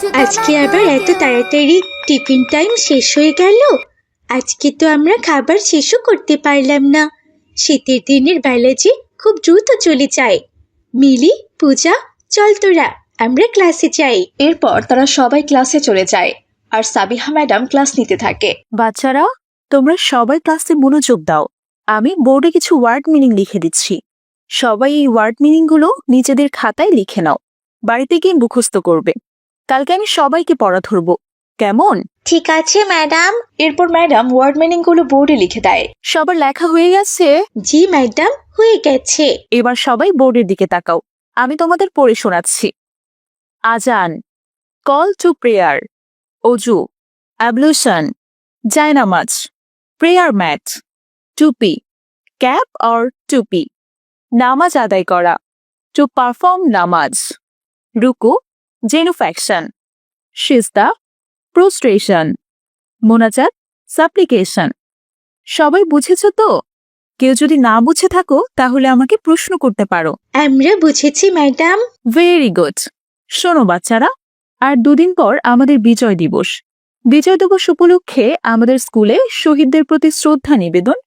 আজকে আবার এত তাড়াতাড়ি টিফিন টাইম শেষ হয়ে গেল। আজকে তো আমরা খাবার শেষও করতে পারলাম না। শীতের দিনের বেলা যে খুব দ্রুত চলে যায়। মিলি, পূজা, চল তোরা আমরা ক্লাসে যাই। এরপর তারা সবাই ক্লাসে চলে যায় আর সাবিহা ম্যাডাম ক্লাস নিতে থাকে। বাচ্চারা, তোমরা সবাই ক্লাসে মনোযোগ দাও। আমি বোর্ডে কিছু ওয়ার্ড মিনিং লিখে দিচ্ছি। সবাই এই ওয়ার্ড মিনিং গুলো নিজেদের খাতায় লিখে নাও। বাড়িতে গিয়ে মুখস্থ করবে। কালকে আমি সবাইকে পড়া ধরবো, কেমন? ঠিক আছে ম্যাডাম। এরপর ম্যাডাম ওয়ার্ড মিনিং গুলো বোর্ডে লিখে দেয়। সবার লেখা হয়ে গেছে? জি ম্যাডাম, হয়ে গেছে। এবার সবাই বোর্ডের দিকে তাকাও। আমি তোমাদের পড়ে শোনাচ্ছি। আজান, কল টু প্রেয়ার, অজু, অ্যাবলুশন, জায়নামাজ, প্রেয়ার ম্যাট, টুপি, ক্যাপ অর টুপি, নামাজ আদায় করা, টু পারফর্ম নামাজ, রুকু, জেনুফ্যাকশন, সিজদা, প্রোস্ট্রেশন, মোনাজাত, সাপ্লিকেশন। সবাই বুঝেছ তো? কেউ যদি না বুঝে থাকো তাহলে আমাকে প্রশ্ন করতে পারো। আমরা বুঝেছি ম্যাডাম। Very good. শোনো বাচ্চারা, আর দুদিন পর আমাদের বিজয় দিবস। বিজয় দিবস উপলক্ষে আমাদের স্কুলে শহীদদের প্রতি শ্রদ্ধা নিবেদন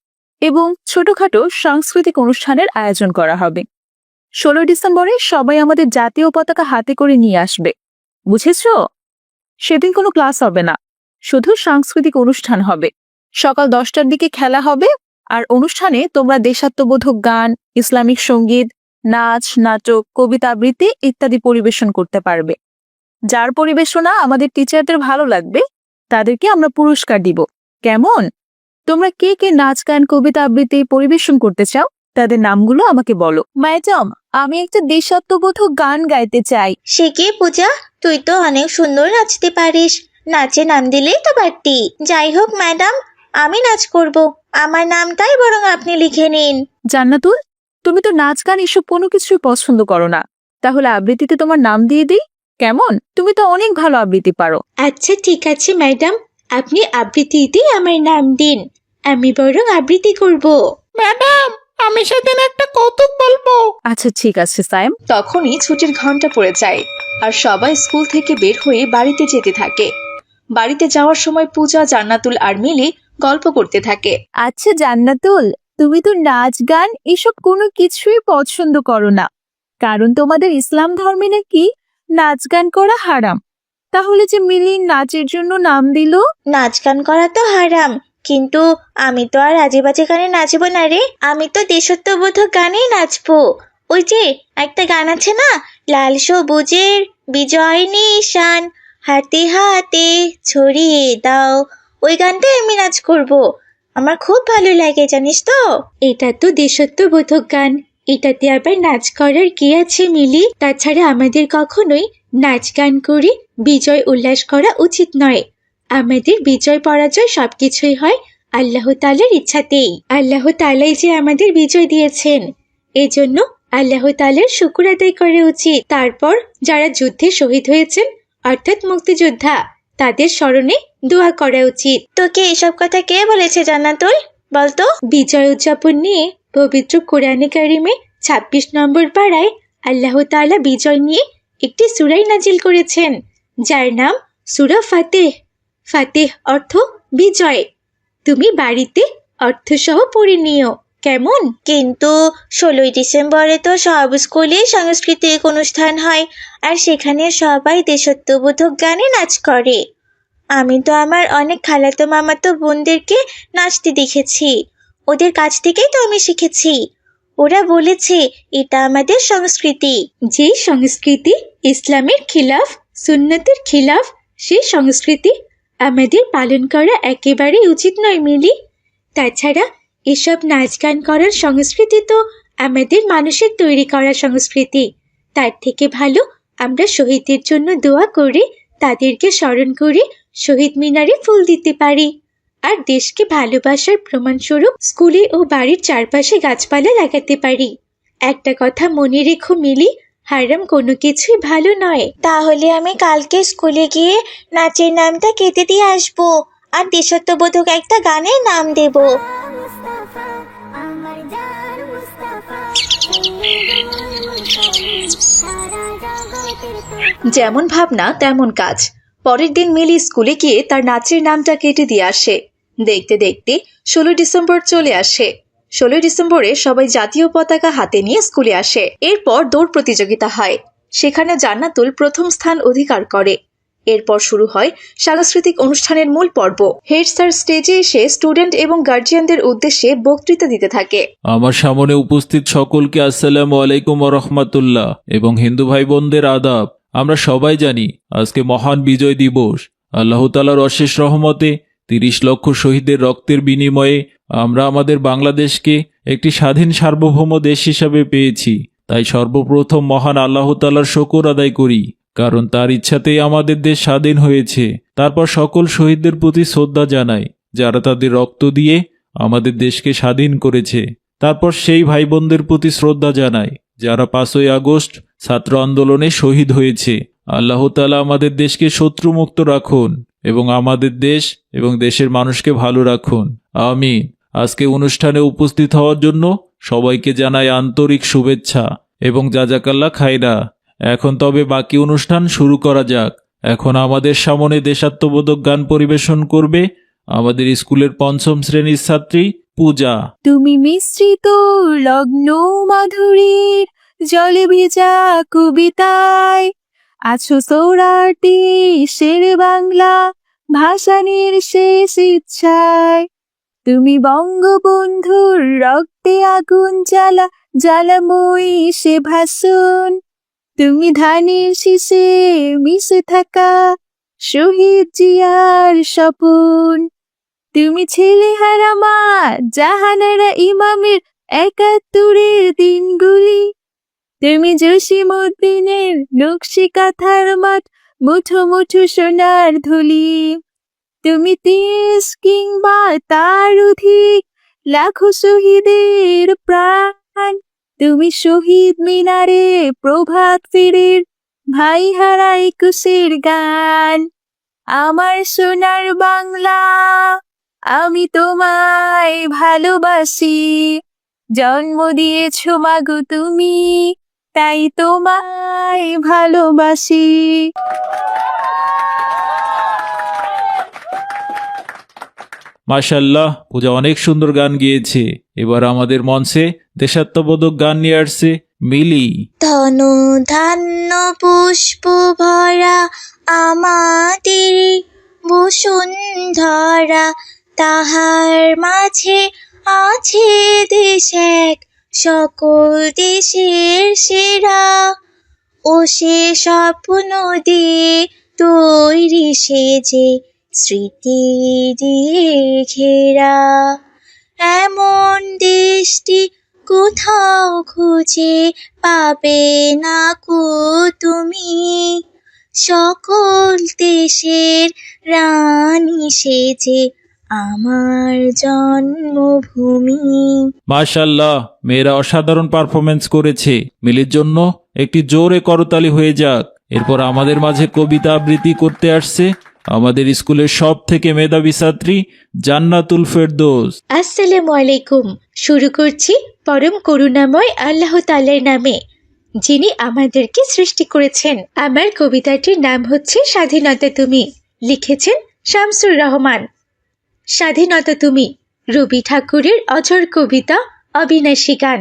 এবং ছোটখাটো সাংস্কৃতিক অনুষ্ঠানের আয়োজন করা হবে। 16 ডিসেম্বরে সবাই আমাদের জাতীয় পতাকা হাতে করে নিয়ে আসবে, বুঝেছো? সেদিন কোনো ক্লাস হবে না, শুধু সাংস্কৃতিক অনুষ্ঠান হবে। সকাল 10টার দিকে খেলা হবে, আর অনুষ্ঠানে তোমরা দেশাত্মবোধক গান, ইসলামিক সঙ্গীত, নাচ, নাটক, কবিতা আবৃত্তি ইত্যাদি পরিবেশন করতে পারবে। যার পরিবেশনা আমাদের টিচারদের ভালো লাগবে তাদেরকে আমরা পুরস্কার দিব, কেমন? তোমরা কে কে নাচ, গান, কবিতা আবৃত্তি পরিবেশন করতে চাও তাদের নামগুলো আমাকে বলো। ম্যাডাম, আমি একটা দেশাত্মবোধক গান গাইতে চাই। সে কি পূজা, তুই তো অনেক সুন্দর নাচতে পারিস। নাচে নাম দিলেই তো পারতি। যাই হোক ম্যাডাম, আমি নাচ করব। আমার নামটাই বরং আপনি লিখে নিন। জান্নাতুল, তুমি তো নাচ গান এসব কোনো কিছুই পছন্দ করো না, তাহলে আবৃত্তিতে তোমার নাম দিয়ে দিই, কেমন? তুমি তো অনেক ভালো আবৃত্তি পারো। আচ্ছা ঠিক আছে ম্যাডাম, আপনি আবৃত্তিতেই আমার নাম দিন। আমি বরং আবৃত্তি করব। ম্যাডাম, আমি সেদিন একটা কৌতুক বলবো। আচ্ছা ঠিক আছে সায়েম। তখনই ছুটির ঘন্টা পড়ে যায় আর সবাই স্কুল থেকে বের হয়ে বাড়িতে যেতে থাকে। বাড়িতে যাওয়ার সময় পূজা, জান্নাতুল আর মিলি গল্প করতে থাকে। আচ্ছা জান্নাতুল, তুমি তো নাচ গান এসব কোনো কিছুই পছন্দ করো না, কারণ তোমাদের ইসলাম ধর্মে নাকি নাচ গান করা হারাম। তাহলে যে মিলি নাচের জন্য নাম দিল? নাচ গান করা তো হারাম, কিন্তু আমি তো আর আজে বাজে গানে নাচবো না রে। আমি তো দেশাত্মবোধক গানেই নাচবো। ওই যে একটা গান আছে না, লাল সবুজের বিজয় নিশান হাতে হাতে ছড়িয়ে দাও, ওই গানটাই আমি নাচ করব। আমার খুব ভালো লাগে, জানিস তো। এটা তো দেশাত্মবোধক গান, এটাতে আবার নাচ করার কি আছে মিলি? তাছাড়া আমাদের কখনোই নাচ গান করে বিজয় উল্লাস করা উচিত নয়। আমাদের বিজয় পরাজয় সবকিছুই হয় আল্লাহ তাআলার ইচ্ছাতেই। আল্লাহ তাআলাই যে আমাদের বিজয় দিয়েছেন, এজন্য আল্লাহ তাআলার শুকর আদায় করা উচিত। তারপর যারা যুদ্ধে শহীদ হয়েছেন অর্থাৎ মুক্তিযোদ্ধা, তাদের স্মরণে দোয়া করা উচিত। তোকে এসব কথা কে বলেছে জান্নাতুল, বলতো? বিজয় উদযাপন নিয়ে পবিত্র কোরআনে কারিমে 26 নম্বর পারায় আল্লাহ তাআলা বিজয় নিয়ে একটি সূরা নাজিল করেছেন, যার নাম সূরা ফাতিহ। ফাতিহ অর্থ বিজয়। তুমি বাড়িতে অর্থসহ পড়ে নিও, কেমন? কিন্তু 16 ডিসেম্বরে তো সব স্কুলে সাংস্কৃতিক অনুষ্ঠান হয়, আর সেখানে সবাই দেশাত্মবোধক গানে নাচ করে। আমি তো আমার অনেক খালাতো মামাতো বোনদেরকে নাচতে দেখেছি, ওদের কাছ থেকেই তো আমি শিখেছি। ওরা বলেছে এটা আমাদের সংস্কৃতি। যে সংস্কৃতি ইসলামের খিলাফ, সুন্নতের খিলাফ, সেই সংস্কৃতি আমাদের পালন করা একেবারেই উচিত নয় মিলি। তাছাড়া এসব নাচ গান করার সংস্কৃতি তো আমাদের মানুষের তৈরি করা সংস্কৃতি। তার থেকে ভালো আমরা শহীদদের জন্য দোয়া করে তাদেরকে স্মরণ করে শহীদ মিনারে ফুল দিতে পারি। আর দেশকে ভালোবাসার প্রমাণস্বরূপ স্কুলে ও বাড়ির চারপাশে গাছপালা লাগাতে পারি। একটা কথা মনে রেখো মিলি, হারাম কোনো কিছুই ভালো নয়। তাহলে আমি কালকে স্কুলে গিয়ে নাচের নামটা কেটে দিয়ে আসবো আর দেশাত্মবোধক একটা গানের নাম দেব। মুস্তাফা আমার জান মুস্তাফা সারা জগৎ যেমন ভাবনা তেমন কাজ। পরের দিন মিলি স্কুলে গিয়ে তার নাচের নামটা কেটে দিয়ে আসে। দেখতে দেখতে 16 ডিসেম্বর চলে আসে। 16 ডিসেম্বরে সবাই জাতীয় পতাকা হাতে নিয়ে স্কুলে আসে। এরপর দৌড় প্রতিযোগিতা হয়, সেখানে জান্নাতুল প্রথম স্থান অধিকার করে। এরপর শুরু হয় সাংস্কৃতিক অনুষ্ঠানের মূল পর্ব। হেড স্যার স্টেজে এসে স্টুডেন্ট এবং গার্জিয়ানদের উদ্দেশ্যে বক্তৃতা দিতে থাকে। আমার সামনে উপস্থিত সকলকে আসসালামু আলাইকুম ওয়া রাহমাতুল্লাহ এবং হিন্দু ভাই বোনদের আদাব। আমরা সবাই জানি আজকে মহান বিজয় দিবস। আল্লাহ তাআলার অশেষ রহমতে 30 লক্ষ শহীদের রক্তের বিনিময়ে আমরা আমাদের বাংলাদেশকে একটি স্বাধীন সার্বভৌম দেশ হিসাবে পেয়েছি। তাই সর্বপ্রথম মহান আল্লাহ তাআলার শুকর আদায় করি, কারণ তার ইচ্ছাতেই আমাদের দেশ স্বাধীন হয়েছে। তারপর সকল শহীদদের প্রতি শ্রদ্ধা জানাই, যারা তাদের রক্ত দিয়ে আমাদের দেশকে স্বাধীন করেছে। তারপর সেই ভাই বোনদের প্রতি শ্রদ্ধা জানাই, যারা 5ই আগস্ট ছাত্র আন্দোলনে শহীদ হয়েছে। আল্লাহ তাআলা আমাদের দেশকে শত্রুমুক্ত রাখুন এবং আমাদের দেশ এবং দেশের মানুষকে ভালো রাখুন, আমিন। আজকে অনুষ্ঠানে উপস্থিত হওয়ার জন্য সবাইকে জানাই আন্তরিক শুভেচ্ছা এবং জাযাকাল্লাহ খাইরা। এখন তবে বাকি অনুষ্ঠান শুরু করা যাক। এখন আমাদের সামনে দেশাত্মবোধক গান পরিবেশন করবে আমাদের স্কুলের 5ম শ্রেণীর ছাত্রী পূজা। তুমি মিশ্রিত লগ্ন মাধুরীর জলে ভেজা কবিতায় আছো সৌরাটি শের বাংলা ভাসানির শেষ ইচ্ছায়। তুমি বঙ্গবন্ধুর রক্তে আগুন জ্বালা জ্বালাময়ী সে ভাষণ। তুমি ধানের শীষে মিশে থাকা শহীদ জিয়ার স্বপন। তুমি ছেলে হারা মা জাহানারা ইমামের 71-এর দিনগুলি। তুমি জসিমউদ্দিনের নকশি কাঁথার মাঠ মুঠো মুঠো সোনার ধুলি। তুমি 30 কিংবা তার অধিক লাখো শহীদের প্রাণ। তুমি শহীদ মিনারে প্রভাত ফেরির ভাই হারা 21-এর গান। আমার সোনার বাংলা আমি তোমায় ভালোবাসি। জন্ম দিয়েছ মাগো তুমি, তাই তোমায় ভালোবাসি। মাশাআল্লাহ, পূজা অনেক সুন্দর গান গেয়েছে। এবার আমাদের মঞ্চে দেশাত্মবোধক গান নিয়ে আসছে মিলি। ধনু ধান্য পুষ্প ভরা আমাদের বসুন্ধরা, তাহার মাঝে আছে দেশ এক সকল দেশের সেরা। ও সে স্বপ্ন দিয়ে তৈরি সেজে স্মৃতি দিয়ে ঘেরা। এমন দেশটি কোথাও খুঁজে পাবে না কো তুমি, সকল দেশের রানী সেজে আমার জন্মভূমি। মাশাআল্লাহ, মেয়েরা অসাধারণ পারফরমেন্স করেছে। মিলির জন্য একটি জোরে করতালি হয়ে যাক। এরপর আমাদের মাঝে কবিতা আবৃত্তি করতে আসছে আমাদের স্কুলের সব থেকে মেধাবী ছাত্রী জান্নাতুল ফেরদৌস। আসসালামু আলাইকুম। শুরু করছি পরম করুণাময় আল্লাহ তাআলার নামে, যিনি আমাদেরকে সৃষ্টি করেছেন। আমার কবিতাটির নাম হচ্ছে স্বাধীনতা তুমি, লিখেছেন শামসুর রহমান। স্বাধীনতা তুমি রবি ঠাকুরের অঝর কবিতা, অবিনাশী গান।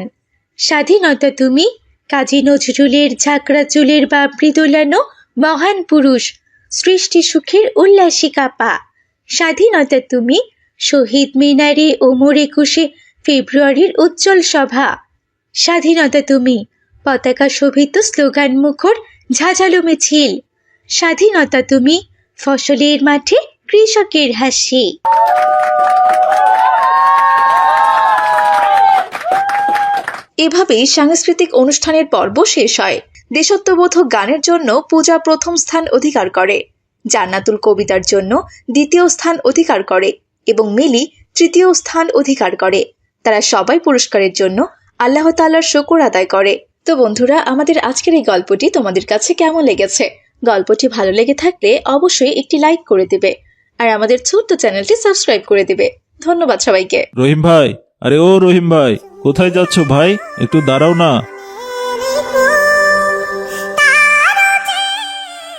স্বাধীনতা তুমি কাজী নজরুলের ঝাঁকড়া চুলের বাবরি দোলানো মহান পুরুষ, সৃষ্টি সুখের উল্লাসী কাপা। স্বাধীনতা তুমি শহীদ মিনারে ওমর 21 ফেব্রুয়ারির উজ্জ্বল সভা। স্বাধীনতা তুমি পতাকা শোভিত স্লোগান মুখর ঝাঁঝালো মিছিল। স্বাধীনতা তুমি ফসলের মাঠে কৃষকের হাসি। এভাবেই সাংস্কৃতিক অনুষ্ঠানের পর্ব শেষ হয়। দেশাত্মবোধক গানের জন্য পূজা প্রথম স্থান অধিকার করে, জান্নাতুল কবিতার জন্য দ্বিতীয় স্থান অধিকার করে এবং মিলি তৃতীয় স্থান অধিকার করে। তারা সবাই পুরস্কারের জন্য আল্লাহ তাআলার শুকর আদায় করে। তো বন্ধুরা, আমাদের আজকের এই গল্পটি তোমাদের কাছে কেমন লেগেছে? গল্পটি ভালো লেগে থাকলে অবশ্যই একটি লাইক করে দিবে আর আমাদের ছোট্ট চ্যানেলটি সাবস্ক্রাইব করে দিবে। ধন্যবাদ সবাইকে। রহিম ভাই, আরে ও রহিম ভাই, কোথায় যাচ্ছ ভাই? একটু দাঁড়াও না।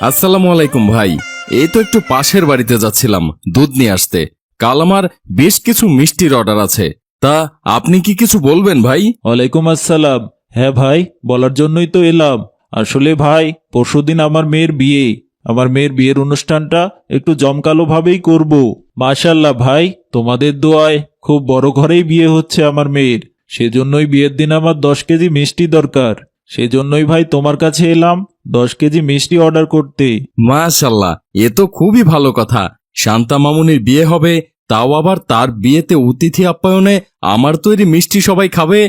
আসসালামু আলাইকুম ভাই। এই তো একটু পাশের বাড়িতে যাচ্ছিলাম দুধ নিয়ে আসতে। কাল আমার বেশ কিছু মিষ্টির অর্ডার আছে, তা আপনি কি কিছু বলবেন ভাই? ওয়ালাইকুম আসসালাম। হ্যাঁ ভাই, বলার জন্যই তো এলাম। আসলে ভাই, পরশুদিন আমার মেয়ের বিয়ে। আমার মেয়ের বিয়ের অনুষ্ঠানটা একটু জমকালো ভাবেই করব। মাশাল্লাহ ভাই, তোমাদের দোয়ায় খুব বড় ঘরেই বিয়ে হচ্ছে আমার মেয়ের। সেজন্যই বিয়ের দিন আমার 10 কেজি মিষ্টি দরকার। সেজন্যই ভাই তোমার কাছে এলাম 10 কেজি মিষ্টি অর্ডার করতে। মাশাল্লাহ, এ তো খুবই ভালো কথা। শান্তা মামুনির বিয়ে হবে, তাও আবার তার বিয়েতে অতিথি আপ্যায়নে আমার তৈরি মিষ্টি সবাই খাবে।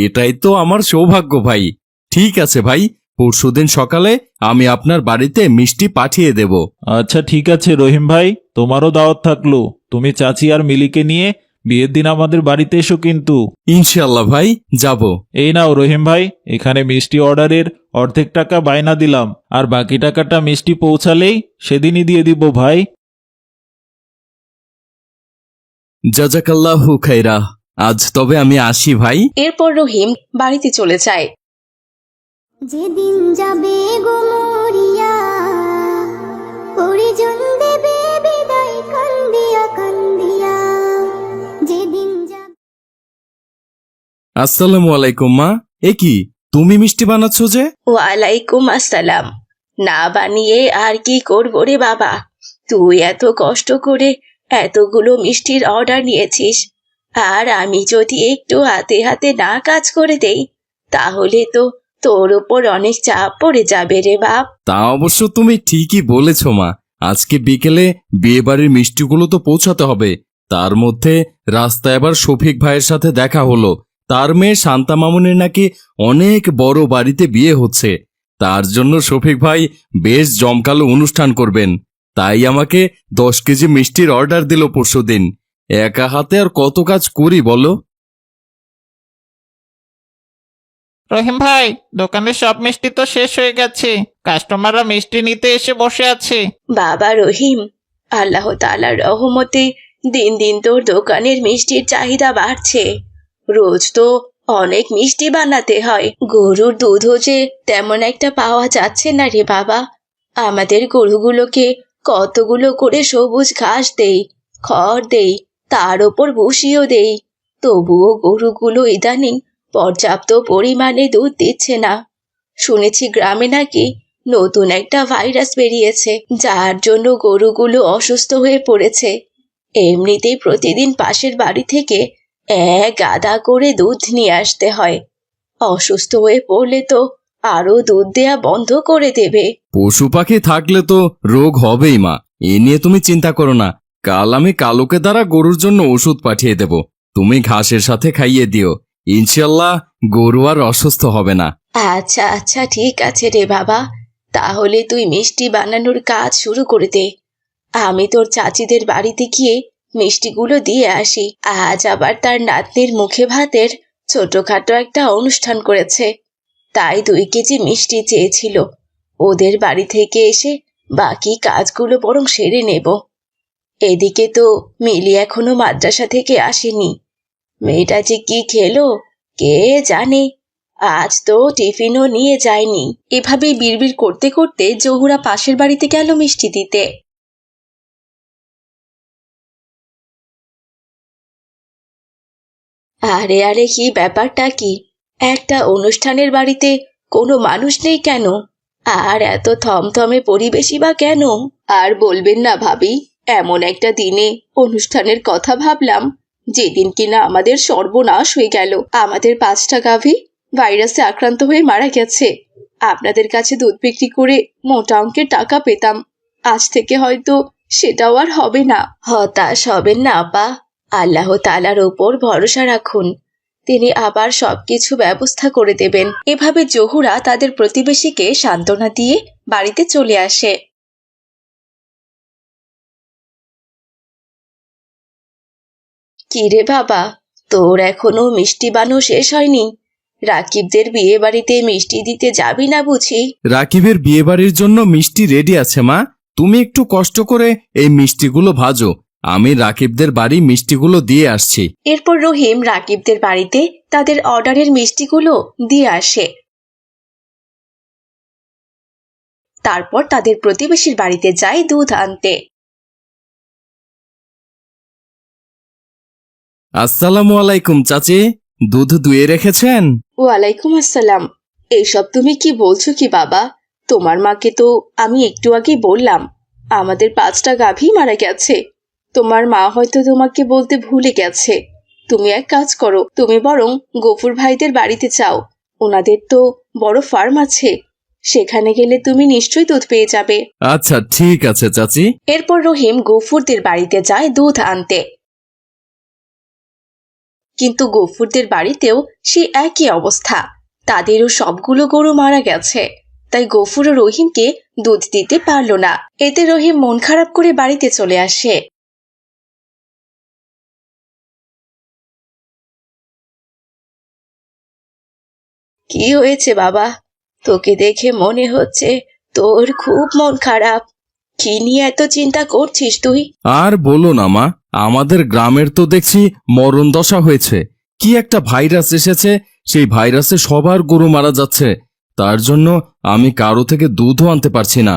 এটাই তো আমার সৌভাগ্য ভাই। ঠিক আছে ভাই, পরশুদিন সকালে আমি আপনার বাড়িতে মিষ্টি পাঠিয়ে দেব। আচ্ছা ঠিক আছে রহিম ভাই, তোমারও দাওয়াত থাকলো। তুমি চাচি আর মিলিকে নিয়ে বিয়ের দিন আমাদের বাড়িতে এসো কিন্তু। ইনশাল্লাহ ভাই, যাব। এই নাও রহিম ভাই, এখানে মিষ্টি অর্ডারের অর্ধেক টাকা বায়না দিলাম, আর বাকি টাকাটা মিষ্টি পৌঁছালেই সেদিনই দিয়ে দিব ভাই। জাজাকাল্লাহু খাইরা। আজ তবে আমি আসি ভাই। এরপর রহিম বাড়িতে চলে যায়। যেদিন যাবে গো মরিয়া, পরিজন দেবে বিদায় কান্দিয়া কান্দিয়া। যেদিন যাবে আসসালামু আলাইকুম মা। এ কি, তুমি মিষ্টি বানাচ্ছ যে? ওয়ালাইকুম আসসালাম। না বানিয়ে আর কি করবো রে বাবা, তুই এত কষ্ট করে এতগুলো মিষ্টির অর্ডার নিয়েছিস, আর আমি যদি একটু হাতে হাতে না কাজ করে দেই তাহলে তো তোর ওপর অনেক চাপ পড়ে যাবে রে বাপ। তা অবশ্য তুমি ঠিকই বলেছ মা। আজকে বিকেলে বিয়ে বাড়ির মিষ্টিগুলো তো পৌঁছাতে হবে। তার মধ্যে রাস্তায় আবার শফিক ভাইয়ের সাথে দেখা হলো। তার মেয়ে শান্তা মামুনের নাকি অনেক বড় বাড়িতে বিয়ে হচ্ছে। তার জন্য শফিক ভাই বেশ জমকালো অনুষ্ঠান করবেন। তাই আমাকে 10 কেজি মিষ্টির অর্ডার দিল পরশুদিন। একা হাতে আর কত কাজ করি বলো? রহিম ভাই, দোকানের সব মিষ্টি তো শেষ হয়ে গেছে। কাস্টমাররা মিষ্টি নিতে এসে বসে আছে। বাবা রহিম, আল্লাহ তাআলার রহমতে দিন দিন তোর দোকানের মিষ্টির চাহিদা বাড়ছে। রোজ তো অনেক মিষ্টি বানাতে হয়। গরুর দুধও যে তেমন একটা পাওয়া যাচ্ছে না রে বাবা। আমাদের গরুগুলোকে কতগুলো করে সবুজ ঘাস দেই, খড় দেই, তার ওপর ভুসিও দেই, তবুও গরুগুলো ইদানিং পর্যাপ্ত পরিমাণে দুধ দিচ্ছে না। শুনেছি গ্রামে নাকি নতুন একটা ভাইরাস বেরিয়েছে, যার জন্য গরুগুলো অসুস্থ হয়ে পড়েছে। এমনিতেই প্রতিদিন পাশের বাড়ি থেকে এক গাদা করে দুধ নিয়ে আসতে হয়। অসুস্থ হয়ে পড়লে তো আরো দুধ দেয়া বন্ধ করে দেবে। পশু পাখি থাকলে তো রোগ হবেই মা, এ নিয়ে তুমি চিন্তা করো না। কাল আমি কালোকে দ্বারা গরুর জন্য ওষুধ পাঠিয়ে দেব। তুমি ঘাসের সাথে খাইয়ে দিও, ইনশাল্লাহ গরু আর অসুস্থ হবে না। আচ্ছা আচ্ছা ঠিক আছে রে বাবা, তাহলে তুই মিষ্টি বানানোর কাজ শুরু করে দে। আমি তোর চাচিদের বাড়িতে গিয়ে মিষ্টিগুলো দিয়ে আসি। আজ আবার তার নাতনির মুখে ভাতের ছোটখাটো একটা অনুষ্ঠান করেছে, তাই 2 কেজি মিষ্টি চেয়েছিল। ওদের বাড়ি থেকে এসে বাকি কাজগুলো বরং সেরে নেব। এদিকে তো মিলি এখনো মাদ্রাসা থেকে আসেনি। মেয়েটা যে কি খেলো কে জানে, আজ তো টিফিনও নিয়ে যায়নি। এভাবেই বিড়বিড় করতে করতে জহুরা পাশের বাড়িতে গেল মিষ্টি দিতে। আরে আরে, কি ব্যাপারটা কি? একটা অনুষ্ঠানের বাড়িতে কোনো মানুষ নেই কেন? আর এত থমথমে পরিবেশই বা কেন? আর বলবেন না ভাবি, এমন একটা দিনে অনুষ্ঠানের কথা ভাবলাম যেদিন কিনা আমাদের সর্বনাশ হয়ে গেল। আমাদের 5টা গাভী ভাইরাসে আক্রান্ত হয়ে মারা গেছে। আপনাদের কাছে দুধ বিক্রি করে মোটা অঙ্কের টাকা পেতাম। আজ থেকে হয়তো সেটাও আর হবে না। হতাশ হবেন না আপা, আল্লাহ তাআলার ওপর ভরসা রাখুন, তিনি আবার সবকিছু ব্যবস্থা করে দেবেন। এভাবে জহুরা তাদের প্রতিবেশীকে সান্ত্বনা দিয়ে বাড়িতে চলে আসে। কি রে বাবা, তোর এখনো মিষ্টি বানানো শেষ হয়নি? রাকিবদের বিয়ে বাড়িতে মিষ্টি দিতে যাবি না বুঝি? রাকিবের বিয়েবাড়ির জন্য মিষ্টি রেডি আছে মা। তুমি একটু কষ্ট করে এই মিষ্টিগুলো ভাজো, আমি রাকিবদের বাড়ি মিষ্টিগুলো দিয়ে আসছি। এরপর রহিম রাকিবদের বাড়িতে তাদের অর্ডারের মিষ্টিগুলো দিয়ে আসে। তারপর তাদের প্রতিবেশীর বাড়িতে যায় দুধ আনতে। আসসালামু আলাইকুম চাচি, দুধ দুয়ে রেখেছেন? ওয়ালাইকুম আসসালাম। এইসব তুমি কি বলছো কি বাবা? তোমার মাকে তো আমি একটু আগেই বললাম আমাদের 5টা গাভী মারা গেছে। তোমার মা হয়তো তোমাকে বলতে ভুলে গেছে। তুমি এক কাজ করো, তুমি বরং গফুর ভাইদের বাড়িতে যাও। ওনাদের তো বড় ফার্ম আছে, সেখানে গেলে তুমি নিশ্চয়ই দুধ পেয়ে যাবে। আচ্ছা ঠিক আছে চাচি। এরপর রহিম গফুরদের বাড়িতে যায় দুধ আনতে। কিন্তু গফুরদের বাড়িতেও সে একই অবস্থা, তাদেরও সবগুলো গরু মারা গেছে। তাই গফুর ও রহিমকে দুধ দিতে পারল না। এতে রহিম মন খারাপ করে বাড়িতে চলে আসে। কি হয়েছে বাবা? তোকে দেখে মনে হচ্ছে তোর খুব মন খারাপ। কি নিয়ে এত চিন্তা করছিস তুই? আর বলো না মা, আমাদের গ্রামের তো দেখছি মরণ দশা হয়েছে। কি একটা ভাইরাস এসেছে, সেই ভাইরাসে সবার গরু মারা যাচ্ছে। তার জন্য আমি কারো থেকে দুধও আনতে পারছি না।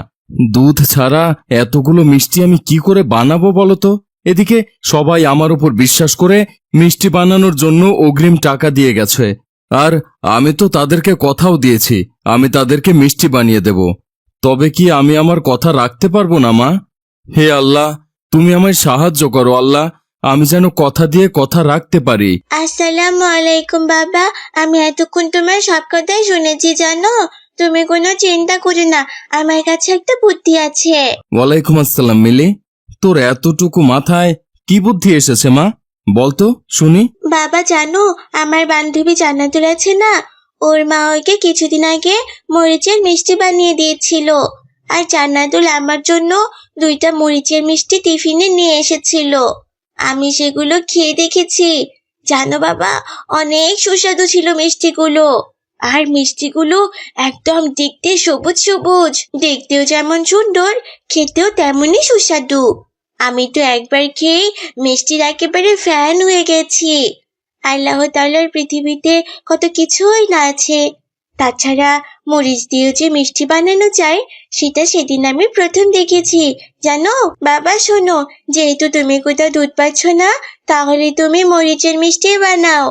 দুধ ছাড়া এতগুলো মিষ্টি আমি কি করে বানাবো বলো তো? এদিকে সবাই আমার উপর বিশ্বাস করে মিষ্টি বানানোর জন্য অগ্রিম টাকা দিয়ে গেছে। আর আমি তো তাদেরকে কথাও দিয়েছি আমি তাদেরকে মিষ্টি বানিয়ে দেব। তবে কি আমি আমার কথা রাখতে পারবো না মা? হে আল্লাহ, তুমি আমায় সাহায্য করো আল্লাহ, আমি যেন কথা দিয়ে কথা রাখতে পারি। আসসালামু আলাইকুম বাবা। আমি এতক্ষণ তোমার সব কথাই শুনেছি জানো। তুমি কোনো চিন্তা করো না, আমার কাছে একটা বুদ্ধি আছে। ওয়ালাইকুম আসসালাম মিলি, তোর এতটুকু মাথায় কি বুদ্ধি এসেছে মা? বলতো শুনি। বাবা জানো, আমার বান্ধবী জান্নাতুল আছে না, ওর মা ওকে কিছুদিন আগে মরিচের মিষ্টি বানিয়ে দিয়েছিল। আর জান্নাতুল আমার জন্য 2টা মরিচের মিষ্টি টিফিনে নিয়ে এসেছিল। আমি সেগুলো খেয়ে দেখেছি। জানো বাবা, অনেক সুস্বাদু ছিল মিষ্টিগুলো। আর মিষ্টিগুলো একদম দেখতে সবুজ সবুজ, দেখতেও যেমন সুন্দর, খেতেও তেমনই সুস্বাদু। আমি তো একবার খেয়ে মিষ্টির একেবারে ফ্যান হয়ে গেছি। আল্লাহ তাআলার পৃথিবীতে কত কিছুই না আছে। তাছাড়া মরিচ দিয়েও যে মিষ্টি বানানো যায়, সেটা সেদিন আমি প্রথম দেখেছি। জানো বাবা, শোনো, যেহেতু তুমি কোথাও দুধ পাচ্ছ না, তাহলে তুমি মরিচের মিষ্টি বানাও।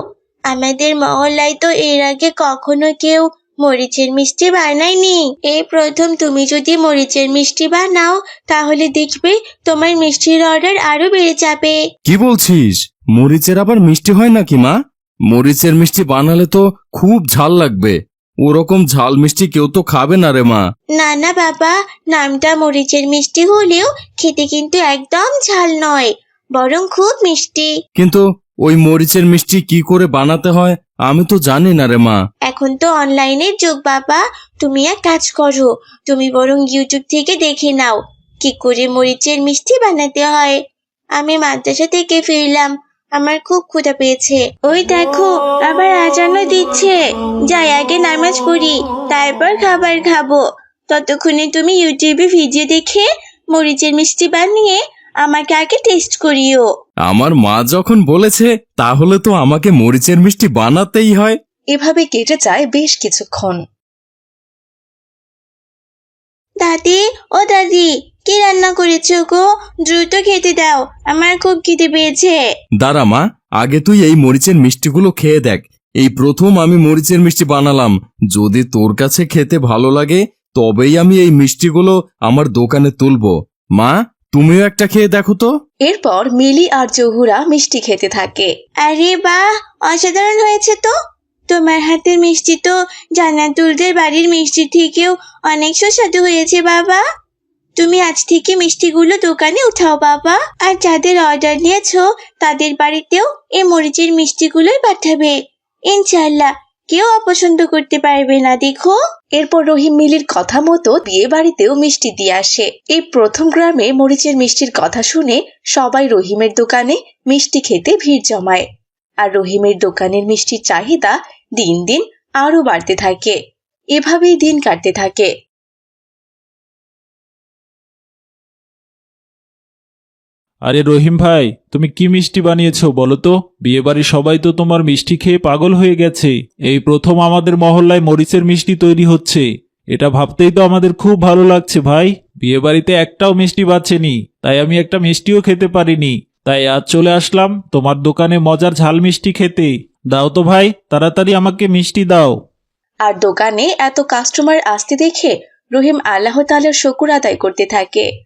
আমাদের মহল্লায় তো এর আগে কখনো কেউ মরিচের মিষ্টি বানায়নি। এই প্রথম তুমি যদি মরিচের মিষ্টি বানাও, তাহলে দেখবে তোমার মিষ্টির অর্ডার আরো বেড়ে যাবে। কি বলছিস? মরিচের আবার মিষ্টি হয় নাকি মা? মরিচের মিষ্টি বানালে তো খুব ঝাল লাগবে। ওরকম ঝাল মিষ্টি কেউ তো খাবে না রে মা। না না বাবা, নামটা মরিচের মিষ্টি হলেও খেতে কিন্তু একদম ঝাল নয়, বরং খুব মিষ্টি। কিন্তু ওই মরিচের মিষ্টি কি করে বানাতে হয় আমি তো জানি না রে মা। এখন তো অনলাইনের যুগ বাবা, তুমি এক কাজ করো, তুমি বরং ইউটিউব থেকে দেখে নাও কি করে মরিচের মিষ্টি বানাতে হয়। আমি মাদ্রাসা থেকে ফিরলাম, আমার খুব ক্ষুধা পেয়েছে। ওই দেখো আবার আজানও দিচ্ছে। যাই আগে নামাজ পড়ি, তারপর খাবার খাবো। ততক্ষণে তুমি ইউটিউবে ভিডিও দেখে মরিচের মিষ্টি বানিয়ে আমাকে আগে টেস্ট করিও। আমার মা যখন বলেছে তাহলে তো আমাকে মরিচের মিষ্টি বানাতেই হয়। এভাবে কেটে যায় বেশ কিছুক্ষণ। দাদি, ও দাদি, কি রান্না করেছো গো? দ্রুত খেতে দাও, আমার খুব খিদে পেয়েছে। দাঁড়া মা, আগে তুই এই মরিচের মিষ্টিগুলো খেয়ে দেখ। এই প্রথম আমি মরিচের মিষ্টি বানালাম। যদি তোর কাছে খেতে ভালো লাগে তবেই আমি এই মিষ্টিগুলো আমার দোকানে তুলবো। মা, তুমিও একটা খেয়ে দেখো তো। এরপর মিলি আর জহুরা মিষ্টি খেতে থাকে। আরে বাহ, অসাধারণ হয়েছে তো। তোমার হাতের মিষ্টি তো জান্নাতুলদের বাড়ির মিষ্টি থেকেও অনেক সুস্বাদু হয়েছে বাবা। তুমি আজ থেকে মিষ্টিগুলো দোকানে উঠাও বাবা, আর যাদের অর্ডার নিয়েছো তাদের বাড়িতেও এই মরিচের মিষ্টিগুলোই পাঠাবে। ইনশাআল্লাহ কেউ অপছন্দ করতে পারবে না, দেখো। এরপর রহিম মিলির কথা মতো বিয়ে বাড়িতেও মিষ্টি দিয়ে আসে। এই প্রথম গ্রামে মরিচের মিষ্টির কথা শুনে সবাই রহিমের দোকানে মিষ্টি খেতে ভিড় জমায়। আর রহিমের দোকানের মিষ্টির চাহিদা দিন দিন আরো বাড়তে থাকে। এভাবেই দিন কাটতে থাকে। আরে রহিম ভাই, তুমি কি মিষ্টি বানিয়েছো বলো তো? বিয়েবাড়ির সবাই তো তোমার মিষ্টি খেয়ে পাগল হয়ে গেছে। এই প্রথম আমাদের মহল্লায় মরিচের মিষ্টি তৈরি হচ্ছে। এটা ভাবতেই তো আমাদের খুব ভালো লাগছে ভাই। বিয়ে বাড়িতে একটাও মিষ্টি বাঁচেনি, তাই আমি একটা মিষ্টিও খেতে পারিনি। তাই আজ চলে আসলাম তোমার দোকানে মজার ঝাল মিষ্টি খেতে। দাও তো ভাই, তাড়াতাড়ি আমাকে মিষ্টি দাও। আর দোকানে এত কাস্টমার আসতে দেখে রহিম আল্লাহ তাআলার শুকর আদায় করতে থাকে।